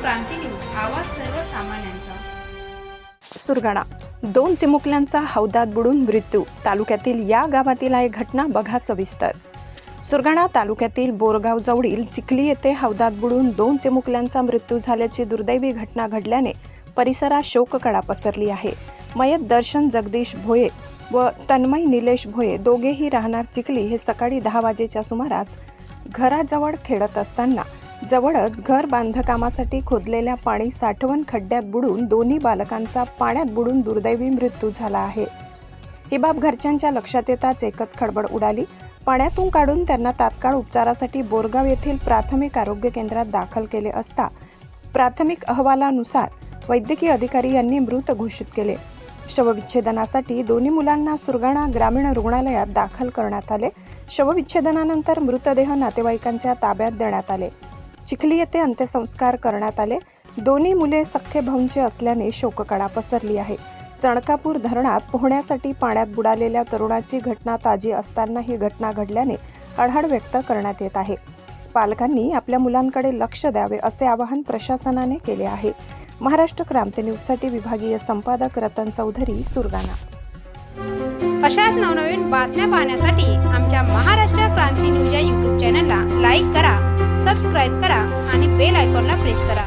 क्रांती news, आवाज सर्वसामान्यांचा। सुरगाणा, 2 चिमुकल्यांचा हौदात बुडून मृत्यू। तालुक्यातील या गावातील एक घटना बघा सविस्तर। सुरगाणा तालुक्यातील बोरगाव जवळील चिखली येथे हौदात बुडून 2 चिमुकल्यांचा मृत्यू झाल्याची दुर्दैवी घटना घडल्याने परिसरात शोककळा पसरली आहे। मयत दर्शन जगदीश भोये व तन्मय निलेश भोये दोघेही राहणार चिखली हे सकाळी 10 वाजेच्या सुमारास घराजवळ खेळत असताना जवळच घर बांधकामासाठी खोदलेल्या पाणी साठवण खड्ड्यात बुडून दोन्ही बालकांचा पाण्यात बुडून दुर्दैवी मृत्यू झाला आहे। ही बाब घरच्यांच्या लक्षात येताच एकच खळबळ उडाली। पाण्यातून काढून त्यांना तात्काळ उपचारासाठी बोरगाव येथील प्राथमिक आरोग्य केंद्रात दाखल केले असता प्राथमिक अहवालानुसार वैद्यकीय अधिकारी यांनी मृत घोषित केले। शवविच्छेदनासाठी दोन्ही मुलांना सुरगाणा ग्रामीण रुग्णालयात दाखल करण्यात आले। शवविच्छेदनानंतर मृतदेह नातेवाईकांच्या ताब्यात देण्यात आले। चिखली येथे अंत्यसंस्कार करण्यात आले। दोन्ही मुले सख्खे भाऊंचे असल्याने शोककळा पसरली आहे। चणकापूर धरणात पोहण्यासाठी पाण्यात बुडालेल्या तरुणाची घटना ताजी असताना ही घटना घडल्याने हळहळ व्यक्त करण्यात येत आहे। पालकांनी आपल्या मुलांकडे लक्ष द्यावे असे आवाहन प्रशासनाने केले आहे। महाराष्ट्र क्रांती न्यूजसाठी विभागीय संपादक रतन चौधरी, सुरगाणा। अशाच नवनवीन बातम्या पाहण्यासाठी आमच्या महाराष्ट्र क्रांती न्यूज या YouTube चॅनलला लाईक करा, सबस्क्राईब करा आणि बेल आयकॉनला प्रेस करा।